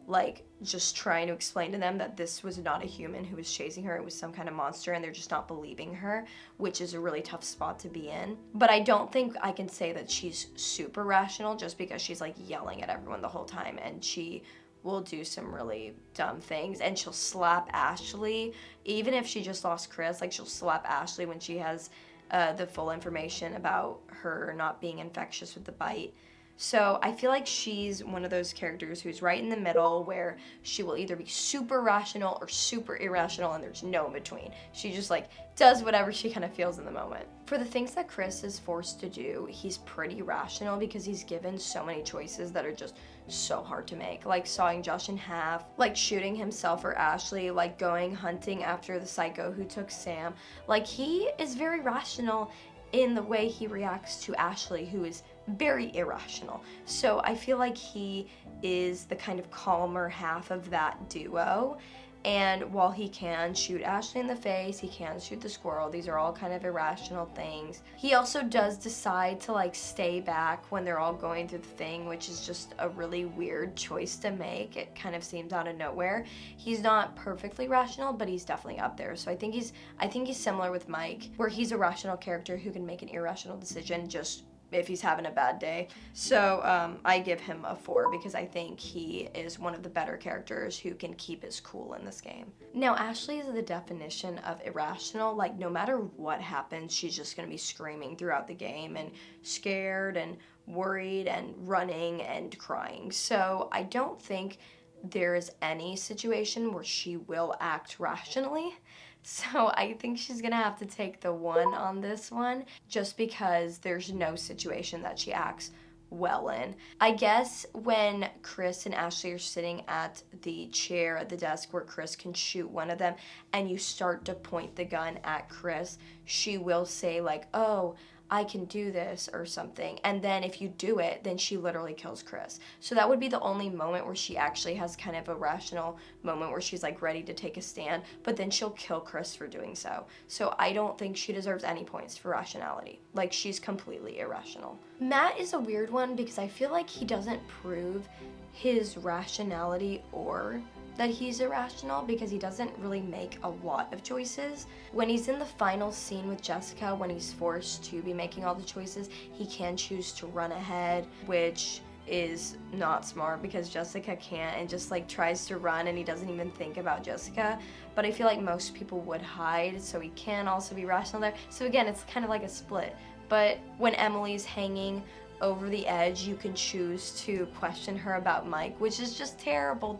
like just trying to explain to them that this was not a human who was chasing her, it was some kind of monster, and they're just not believing her, which is a really tough spot to be in. But I don't think I can say that she's super rational just because she's like yelling at everyone the whole time, and she will do some really dumb things, and she'll slap Ashley even if she just lost Chris. Like she'll slap Ashley when she has the full information about her not being infectious with the bite. So I feel like she's one of those characters who's right in the middle, where she will either be super rational or super irrational, and there's no in between. She just like does whatever she kind of feels in the moment. For the things that Chris is forced to do, he's pretty rational because he's given so many choices that are just so hard to make. Like sawing Josh in half, like shooting himself or Ashley, like going hunting after the psycho who took Sam. Like he is very rational in the way he reacts to Ashley, who is very irrational. So I feel like he is the kind of calmer half of that duo. And while he can shoot Ashley in the face, he can shoot the squirrel, these are all kind of irrational things. He also does decide to like stay back when they're all going through the thing, which is just a really weird choice to make. It kind of seems out of nowhere. He's not perfectly rational, but he's definitely up there. So I think he's similar with Mike, where he's a rational character who can make an irrational decision just if he's having a bad day. So I give him a 4 because I think he is one of the better characters who can keep his cool in this game. Now Ashley is the definition of irrational. Like no matter what happens, she's just gonna be screaming throughout the game and scared and worried and running and crying. So I don't think there is any situation where she will act rationally. So I think she's gonna have to take the 1 on this one, just because there's no situation that she acts well in. I guess when Chris and Ashley are sitting at the chair at the desk where Chris can shoot one of them, and you start to point the gun at Chris, she will say like, oh, I can do this or something. And then if you do it, then she literally kills Chris. So that would be the only moment where she actually has kind of a rational moment where she's like ready to take a stand, but then she'll kill Chris for doing so. So I don't think she deserves any points for rationality. Like she's completely irrational. Matt is a weird one because I feel like he doesn't prove his rationality or that he's irrational because he doesn't really make a lot of choices. When he's in the final scene with Jessica, when he's forced to be making all the choices, he can choose to run ahead, which is not smart because Jessica can't, and just like tries to run, and he doesn't even think about Jessica. But I feel like most people would hide, so he can also be rational there. So again, it's kind of like a split. But when Emily's hanging over the edge, you can choose to question her about Mike, which is just terrible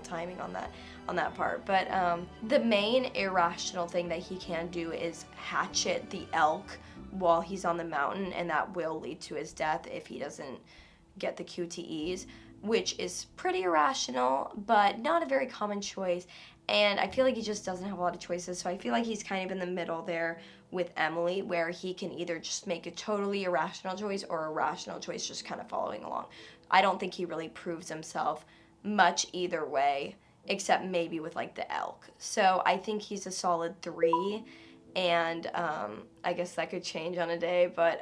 timing on that part. But the main irrational thing that he can do is hatchet the elk while he's on the mountain, and that will lead to his death if he doesn't get the QTEs, which is pretty irrational, but not a very common choice. And I feel like he just doesn't have a lot of choices, so I feel like he's kind of in the middle there with Emily, where he can either just make a totally irrational choice or a rational choice just kind of following along. I don't think he really proves himself much either way, except maybe with like the elk. So I think he's a solid 3, and I guess that could change on a day, but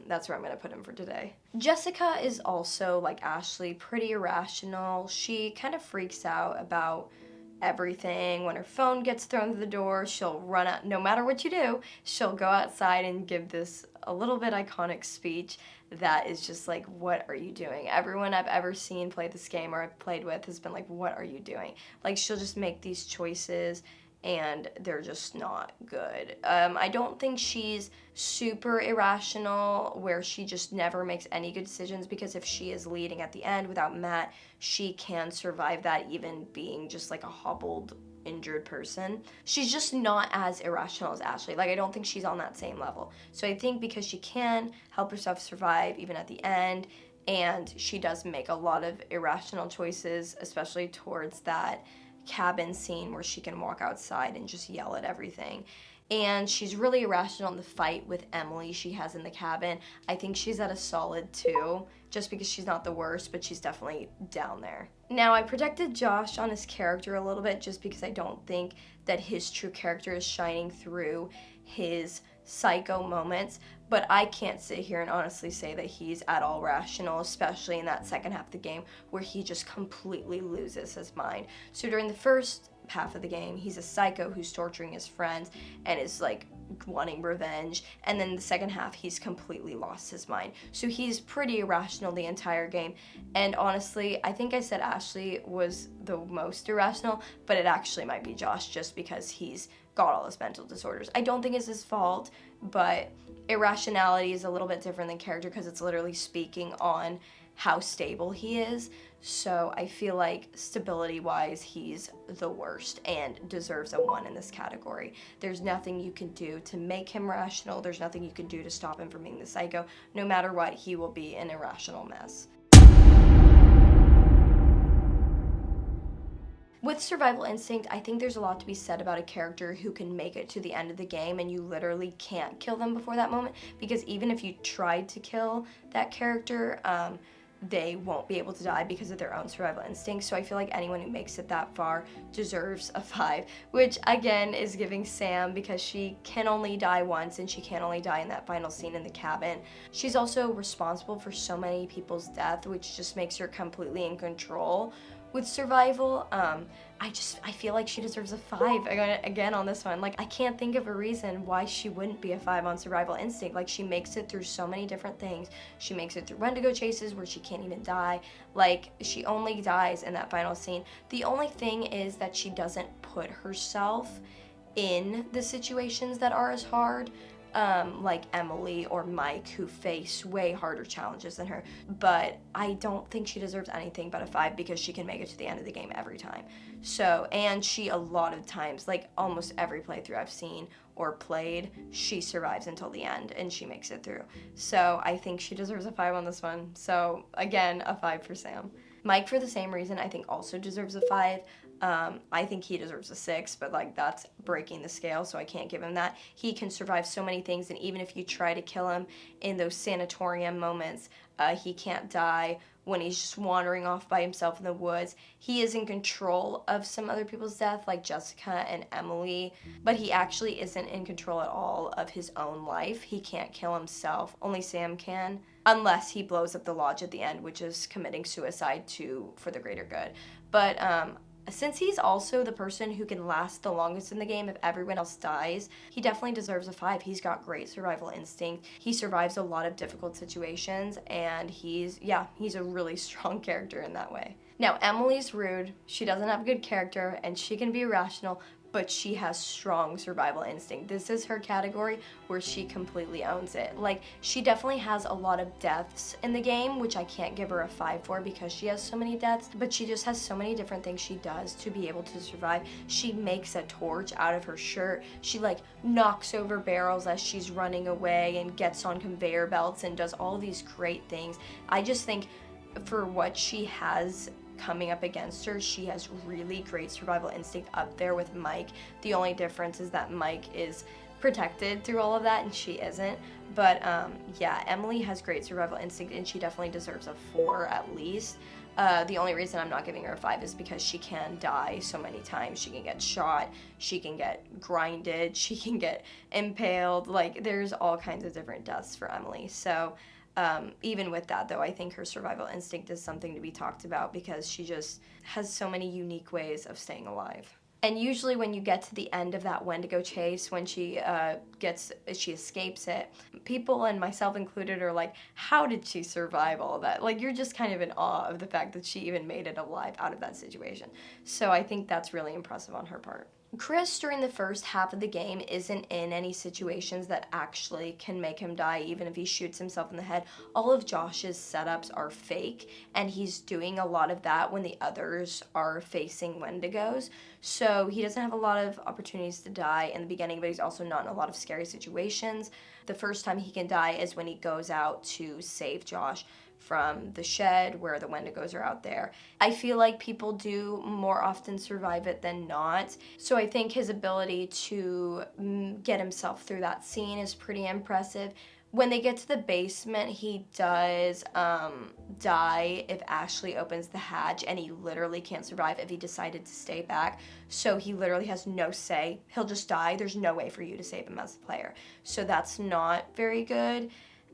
that's where I'm gonna put him for today. Jessica is also, like Ashley, pretty irrational. She kind of freaks out about everything. When her phone gets thrown through the door, she'll run out. No matter what you do, she'll go outside and give this a little bit iconic speech that is just like, what are you doing? Everyone I've ever seen play this game or I've played with has been like, what are you doing? Like, she'll just make these choices and they're just not good. I don't think she's super irrational where she just never makes any good decisions, because if she is leading at the end without Matt, she can survive that even being just like a hobbled, injured person. She's just not as irrational as Ashley. Like, I don't think she's on that same level. So I think because she can help herself survive even at the end, and she does make a lot of irrational choices, especially towards that cabin scene where she can walk outside and just yell at everything. And she's really irrational in the fight with Emily she has in the cabin. I think she's at a solid 2, just because she's not the worst, but she's definitely down there. Now, I protected Josh on his character a little bit just because I don't think that his true character is shining through his psycho moments, but I can't sit here and honestly say that he's at all rational, especially in that second half of the game where he just completely loses his mind. So during the first half of the game, he's a psycho who's torturing his friends and is like wanting revenge, and then the second half he's completely lost his mind. So he's pretty irrational the entire game, and honestly I think I said Ashley was the most irrational, but it actually might be Josh just because he's got all his mental disorders. I don't think it's his fault, but irrationality is a little bit different than character because it's literally speaking on how stable he is. So I feel like stability-wise, he's the worst and deserves a 1 in this category. There's nothing you can do to make him rational. There's nothing you can do to stop him from being the psycho. No matter what, he will be an irrational mess. With survival instinct, I think there's a lot to be said about a character who can make it to the end of the game and you literally can't kill them before that moment, because even if you tried to kill that character, they won't be able to die because of their own survival instinct. So I feel like anyone who makes it that far deserves a 5, which again is giving Sam, because she can only die once and she can only die in that final scene in the cabin. She's also responsible for so many people's death, which just makes her completely in control with survival. I feel like she deserves a 5 again on this one. Like, I can't think of a reason why she wouldn't be a 5 on survival instinct. Like, she makes it through so many different things. She makes it through Wendigo chases where she can't even die. Like, she only dies in that final scene. The only thing is that she doesn't put herself in the situations that are as hard, like Emily or Mike, who face way harder challenges than her. But I don't think she deserves anything but a 5 because she can make it to the end of the game every time. So, and she a lot of times, like almost every playthrough I've seen or played, she survives until the end and she makes it through. So I think she deserves a 5 on this one. So again, a 5 for Sam. Mike, for the same reason, I think also deserves a 5. I think he deserves a 6, but like that's breaking the scale, so I can't give him that. He can survive so many things, and even if you try to kill him in those sanatorium moments, he can't die. When he's just wandering off by himself in the woods, he is in control of some other people's death, like Jessica and Emily, but he actually isn't in control at all of his own life. He can't kill himself. Only Sam can, unless he blows up the lodge at the end, which is committing suicide for the greater good. But since he's also the person who can last the longest in the game if everyone else dies, he definitely deserves a 5. He's got great survival instinct. He survives a lot of difficult situations, and he's a really strong character in that way. Now, Emily's rude. She doesn't have a good character, and she can be irrational, but she has strong survival instinct. This is her category where she completely owns it. Like, she definitely has a lot of deaths in the game, which I can't give her a 5 for because she has so many deaths, but she just has so many different things she does to be able to survive. She makes a torch out of her shirt. She like knocks over barrels as she's running away and gets on conveyor belts and does all these great things. I just think for what she has coming up against her, she has really great survival instinct, up there with Mike. The only difference is that Mike is protected through all of that and she isn't. But Emily has great survival instinct and she definitely deserves a 4 at least. The only reason I'm not giving her a 5 is because she can die so many times. She can get shot, she can get grinded, she can get impaled. Like, there's all kinds of different deaths for Emily. So Even with that, though, I think her survival instinct is something to be talked about because she just has so many unique ways of staying alive. And usually when you get to the end of that Wendigo chase, when she escapes it, people, and myself included, are like, how did she survive all that? Like, you're just kind of in awe of the fact that she even made it alive out of that situation. So I think that's really impressive on her part. Chris, during the first half of the game, isn't in any situations that actually can make him die, even if he shoots himself in the head. All of Josh's setups are fake, and he's doing a lot of that when the others are facing Wendigos. So he doesn't have a lot of opportunities to die in the beginning, but he's also not in a lot of scary situations. The first time he can die is when he goes out to save Josh from the shed where the Wendigos are out there. I feel like people do more often survive it than not. So I think his ability to get himself through that scene is pretty impressive. When they get to the basement, he does die if Ashley opens the hatch, and he literally can't survive if he decided to stay back. So he literally has no say. He'll just die. There's no way for you to save him as a player. So that's not very good.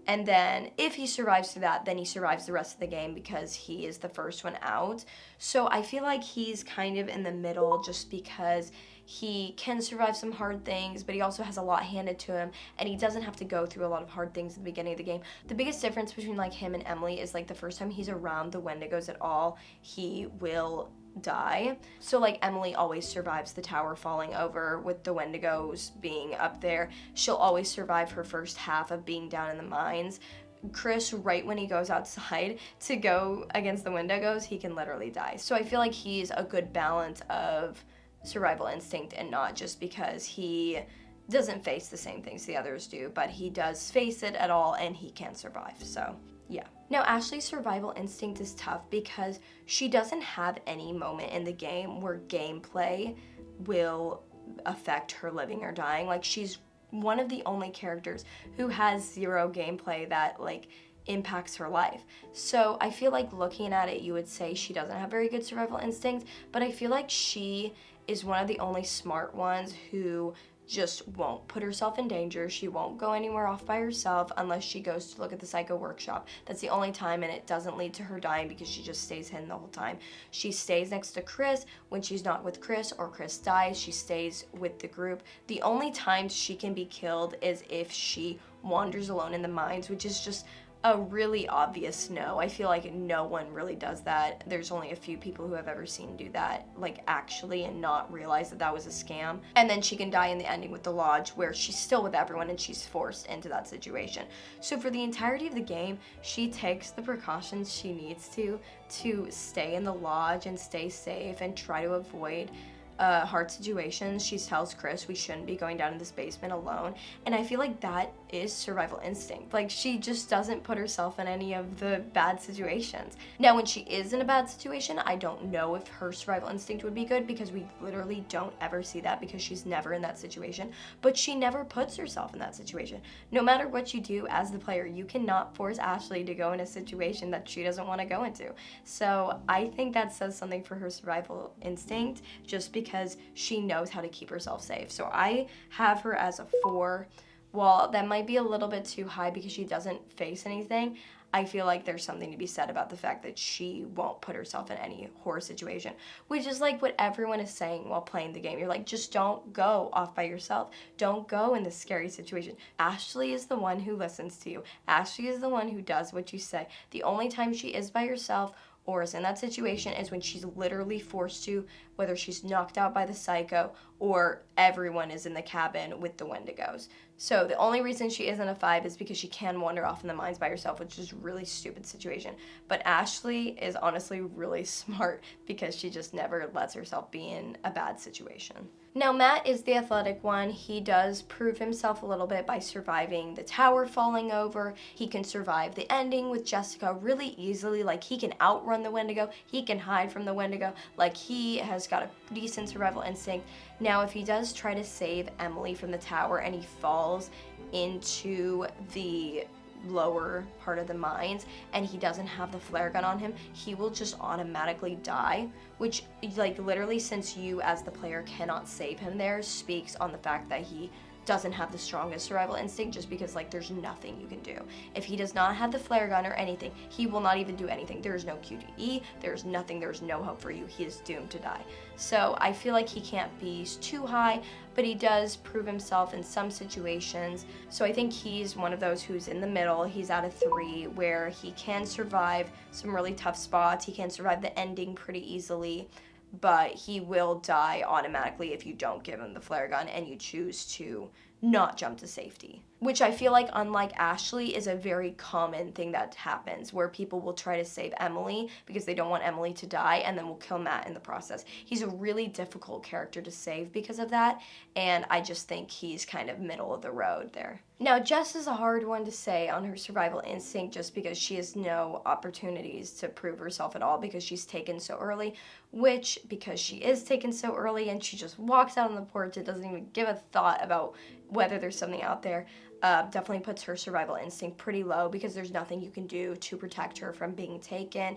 And then if he survives through that, then he survives the rest of the game because he is the first one out. So I feel like he's kind of in the middle just because he can survive some hard things, but he also has a lot handed to him, and he doesn't have to go through a lot of hard things at the beginning of the game. The biggest difference between like him and Emily is like the first time he's around the Wendigos at all, he will die. So like Emily always survives the tower falling over with the Wendigos being up there. She'll always survive her first half of being down in the mines. Chris, right when he goes outside to go against the Wendigos, he can literally die. So I feel like he's a good balance of survival instinct, and not just because he doesn't face the same things the others do, but he does face it at all and he can survive. So yeah. Now, Ashley's survival instinct is tough because she doesn't have any moment in the game where gameplay will affect her living or dying. Like, she's one of the only characters who has zero gameplay that, like, impacts her life. So I feel like looking at it, you would say she doesn't have very good survival instinct, but I feel like she is one of the only smart ones who just won't put herself in danger. She won't go anywhere off by herself unless she goes to look at the psycho workshop. That's the only time, and it doesn't lead to her dying because she just stays hidden the whole time. She stays next to Chris. When she's not with Chris or Chris dies, she stays with the group. The only times she can be killed is if she wanders alone in the mines, which is just a really obvious no. I feel like no one really does that. There's only a few people who have ever seen do that, like, actually, and not realize that that was a scam. And then she can die in the ending with the lodge, where she's still with everyone and she's forced into that situation. So for the entirety of the game, she takes the precautions she needs to stay in the lodge and stay safe and try to avoid hard situations. She tells Chris we shouldn't be going down in this basement alone, and I feel like that is survival instinct. Like, she just doesn't put herself in any of the bad situations. Now, when she is in a bad situation, I don't know if her survival instinct would be good because we literally don't ever see that because she's never in that situation, but she never puts herself in that situation. No matter what you do as the player, you cannot force Ashley to go in a situation that she doesn't want to go into. So I think that says something for her survival instinct, just because she knows how to keep herself safe. So I have her as a 4. While that might be a little bit too high because she doesn't face anything, I feel like there's something to be said about the fact that she won't put herself in any horror situation, which is like what everyone is saying while playing the game. You're like, just don't go off by yourself. Don't go in this scary situation. Ashley is the one who listens to you. Ashley is the one who does what you say. The only time she is by herself or is in that situation is when she's literally forced to, whether she's knocked out by the psycho or everyone is in the cabin with the Wendigos. So the only reason she isn't a 5 is because she can wander off in the mines by herself, which is a really stupid situation. But Ashley is honestly really smart because she just never lets herself be in a bad situation. Now, Matt is the athletic one. He does prove himself a little bit by surviving the tower falling over. He can survive the ending with Jessica really easily. Like, he can outrun the Wendigo. He can hide from the Wendigo. Like, he has got a decent survival instinct. Now, if he does try to save Emily from the tower and he falls into the lower part of the mines and he doesn't have the flare gun on him, he will just automatically die, which, like, literally, since you as the player cannot save him there, speaks on the fact that he doesn't have the strongest survival instinct, just because like there's nothing you can do. If he does not have the flare gun or anything, he will not even do anything. There is no QTE, there's nothing, there's no hope for you. He is doomed to die. So I feel like he can't be too high, but he does prove himself in some situations. So I think he's one of those who's in the middle. He's at a 3, where he can survive some really tough spots. He can survive the ending pretty easily, but he will die automatically if you don't give him the flare gun and you choose to not jump to safety. Which I feel like, unlike Ashley, is a very common thing that happens, where people will try to save Emily because they don't want Emily to die, and then will kill Matt in the process. He's a really difficult character to save because of that, and I just think he's kind of middle of the road there. Now, Jess is a hard one to say on her survival instinct, just because she has no opportunities to prove herself at all because she's taken so early, which, because she is taken so early and she just walks out on the porch and doesn't even give a thought about whether there's something out there, definitely puts her survival instinct pretty low, because there's nothing you can do to protect her from being taken.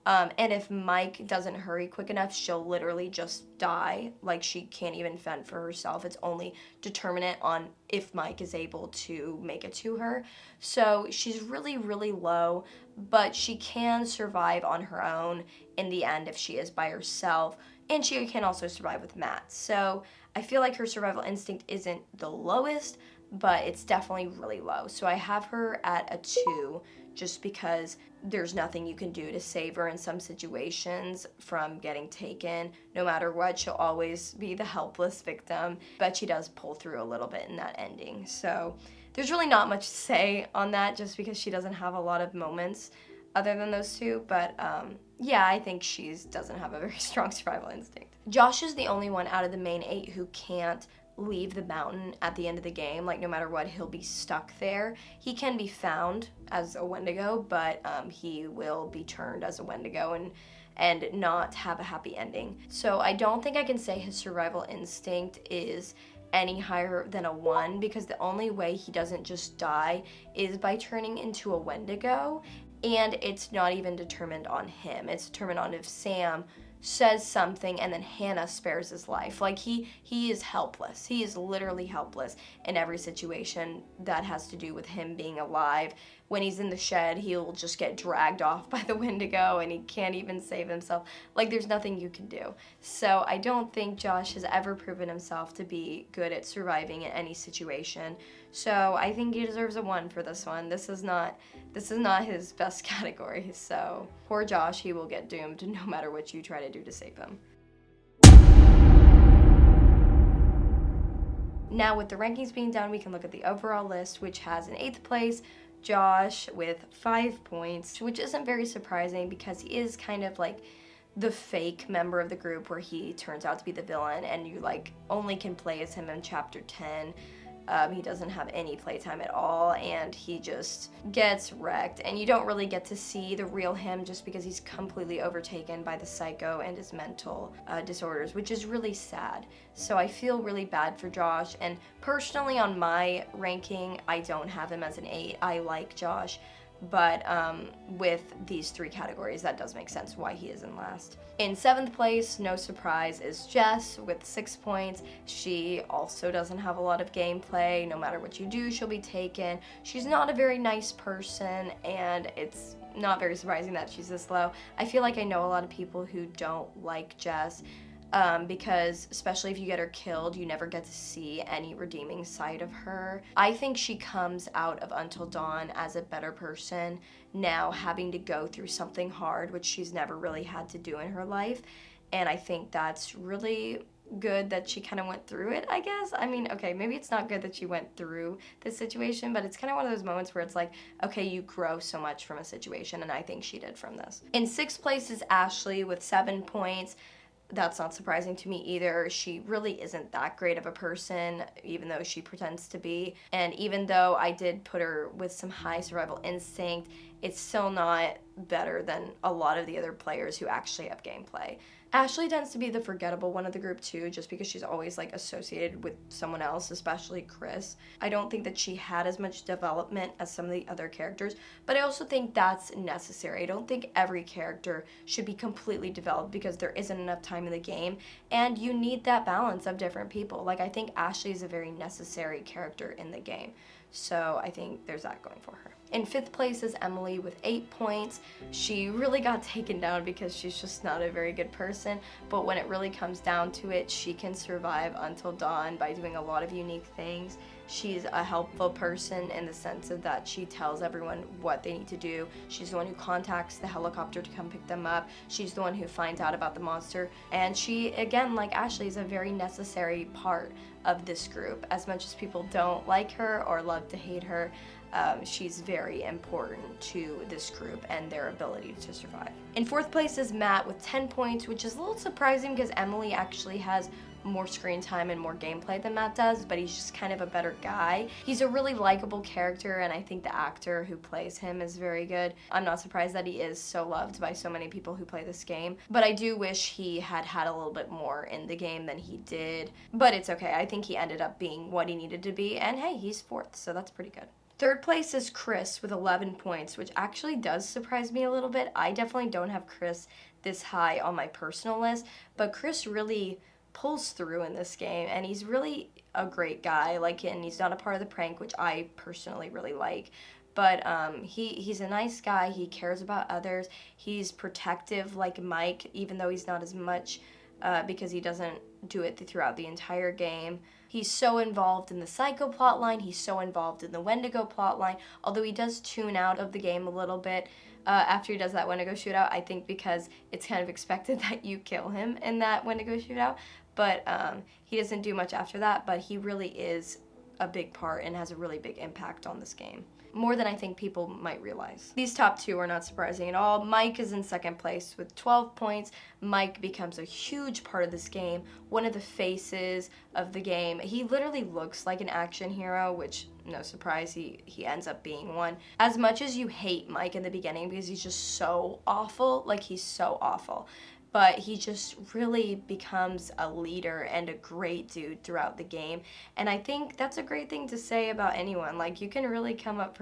And if Mike doesn't hurry quick enough, she'll literally just die. Like, she can't even fend for herself. It's only determinate on if Mike is able to make it to her. So she's really, really low, but she can survive on her own in the end if she is by herself. And she can also survive with Matt. So I feel like her survival instinct isn't the lowest, but it's definitely really low. So I have her at a 2, just because there's nothing you can do to save her in some situations from getting taken. No matter what, she'll always be the helpless victim, but she does pull through a little bit in that ending. So there's really not much to say on that, just because she doesn't have a lot of moments other than those 2, but yeah, I think she doesn't have a very strong survival instinct. Josh is the only one out of the main 8 who can't leave the mountain at the end of the game. Like, no matter what, he'll be stuck there. He can be found as a Wendigo, but he will be turned as a Wendigo and not have a happy ending. So I don't think I can say his survival instinct is any higher than a 1, because the only way he doesn't just die is by turning into a Wendigo, and it's not even determined on him. It's determined on if Sam says something and then Hannah spares his life. Like, he is helpless. He is literally helpless in every situation that has to do with him being alive. When he's in the shed, he'll just get dragged off by the Wendigo and he can't even save himself. Like, there's nothing you can do. So I don't think Josh has ever proven himself to be good at surviving in any situation. So I think he deserves a 1 for this one. This is not his best category. So poor Josh, he will get doomed no matter what you try to do to save him. Now, with the rankings being done, we can look at the overall list, which has in 8th place Josh with 5 points, which isn't very surprising because he is kind of like the fake member of the group where he turns out to be the villain and you like only can play as him in chapter 10. He doesn't have any playtime at all, and he just gets wrecked, and you don't really get to see the real him just because he's completely overtaken by the psycho and his mental disorders, which is really sad. So I feel really bad for Josh, and personally on my ranking, I don't have him as an 8. I like Josh, but with these 3 categories, that does make sense why he is in last. In 7th place, no surprise, is Jess with 6 points. She also doesn't have a lot of gameplay. No matter what you do, she'll be taken. She's not a very nice person, and it's not very surprising that she's this low. I feel like I know a lot of people who don't like Jess, because especially if you get her killed, you never get to see any redeeming side of her. I think she comes out of Until Dawn as a better person now, having to go through something hard, which she's never really had to do in her life, and I think that's really good that she kind of went through it, I guess. I mean, okay, maybe it's not good that she went through this situation, but it's kind of one of those moments where it's like, okay, you grow so much from a situation, and I think she did from this. In 6th place is Ashley with 7 points. That's not surprising to me either. She really isn't that great of a person, even though she pretends to be. And even though I did put her with some high survival instinct, it's still not better than a lot of the other players who actually have gameplay. Ashley tends to be the forgettable one of the group too, just because she's always like associated with someone else, especially Chris. I don't think that she had as much development as some of the other characters, but I also think that's necessary. I don't think every character should be completely developed because there isn't enough time in the game, and you need that balance of different people. Like, I think Ashley is a very necessary character in the game, so I think there's that going for her. In 5th place is Emily with 8 points. She really got taken down because she's just not a very good person, but when it really comes down to it, she can survive Until Dawn by doing a lot of unique things. She's a helpful person in the sense of that she tells everyone what they need to do. She's the one who contacts the helicopter to come pick them up. She's the one who finds out about the monster. And she, again, like Ashley, is a very necessary part of this group. As much as people don't like her or love to hate her, she's very important to this group and their ability to survive. In 4th place is Matt with 10 points, which is a little surprising because Emily actually has more screen time and more gameplay than Matt does, but he's just kind of a better guy. He's a really likable character, and I think the actor who plays him is very good. I'm not surprised that he is so loved by so many people who play this game, but I do wish he had had a little bit more in the game than he did, but it's okay. I think he ended up being what he needed to be, and hey, he's 4th, so that's pretty good. 3rd place is Chris with 11 points, which actually does surprise me a little bit. I definitely don't have Chris this high on my personal list, but Chris really pulls through in this game, and he's really a great guy, like, and he's not a part of the prank, which I personally really like, but he's a nice guy. He cares about others. He's protective like Mike, even though he's not as much because he doesn't do it throughout the entire game. He's so involved in the Psycho plotline. He's so involved in the Wendigo plotline, although he does tune out of the game a little bit after he does that Wendigo shootout, I think because it's kind of expected that you kill him in that Wendigo shootout, but he doesn't do much after that, but he really is a big part and has a really big impact on this game. More than I think people might realize. These top 2 are not surprising at all. Mike is in 2nd place with 12 points. Mike becomes a huge part of this game, one of the faces of the game. He literally looks like an action hero, which, no surprise, he ends up being one. As much as you hate Mike in the beginning because he's just so awful, like, he's so awful, but he just really becomes a leader and a great dude throughout the game. And I think that's a great thing to say about anyone. Like, you can really come up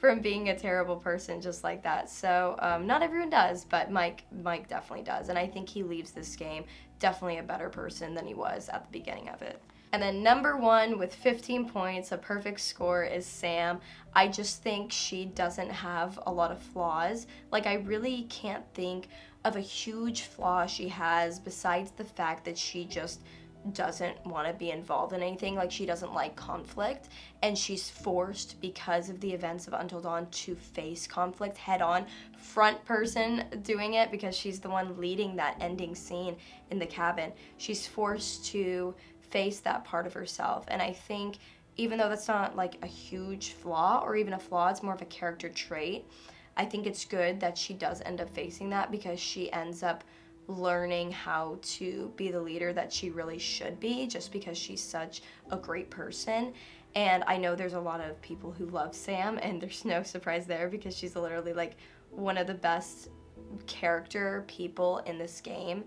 from being a terrible person just like that. So not everyone does, but Mike definitely does. And I think he leaves this game definitely a better person than he was at the beginning of it. And then number 1 with 15 points, a perfect score, is Sam. I just think she doesn't have a lot of flaws. Like, I really can't think of a huge flaw she has besides the fact that she just doesn't want to be involved in anything. Like, she doesn't like conflict, and she's forced because of the events of Until Dawn to face conflict head on, front person doing it, because she's the one leading that ending scene in the cabin. She's forced to face that part of herself, and I think even though that's not like a huge flaw or even a flaw, it's more of a character trait, I think it's good that she does end up facing that because she ends up learning how to be the leader that she really should be just because she's such a great person. And I know there's a lot of people who love Sam, and there's no surprise there because she's literally like one of the best character people in this game.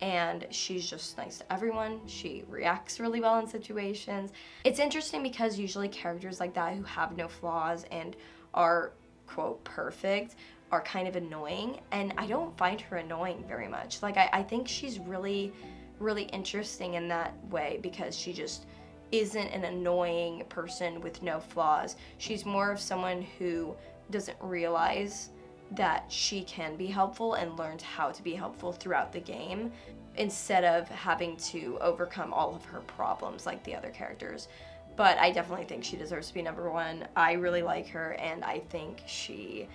And she's just nice to everyone. She reacts really well in situations. It's interesting because usually characters like that who have no flaws and are, quote, perfect are kind of annoying, and I don't find her annoying very much. Like, I think she's really, really interesting in that way because she just isn't an annoying person with no flaws. She's more of someone who doesn't realize that she can be helpful and learns how to be helpful throughout the game instead of having to overcome all of her problems like the other characters. But I definitely think she deserves to be number 1. I really like her, and I think she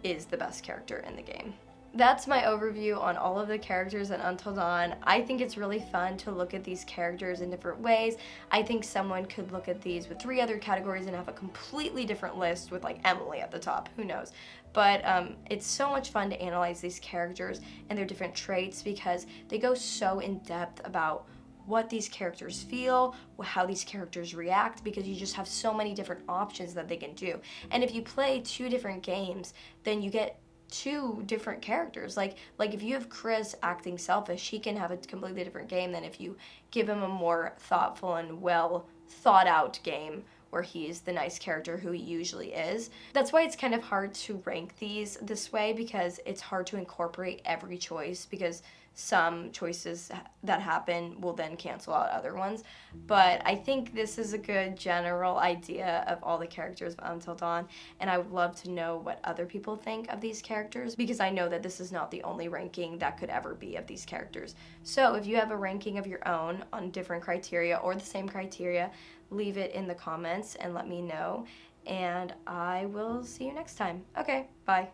is the best character in the game. That's my overview on all of the characters in Until Dawn. I think it's really fun to look at these characters in different ways. I think someone could look at these with 3 other categories and have a completely different list with like Emily at the top, who knows. But it's so much fun to analyze these characters and their different traits because they go so in depth about what these characters feel, how these characters react, because you just have so many different options that they can do. And if you play 2 different games, then you get two different characters. Like if you have Chris acting selfish, he can have a completely different game than if you give him a more thoughtful and well thought out game where he's the nice character who he usually is. That's why it's kind of hard to rank these this way, because it's hard to incorporate every choice, because some choices that happen will then cancel out other ones. But I think this is a good general idea of all the characters of Until Dawn, and I would love to know what other people think of these characters, because I know that this is not the only ranking that could ever be of these characters. So if you have a ranking of your own on different criteria or the same criteria, leave it in the comments and let me know, and I will see you next time. Okay, bye.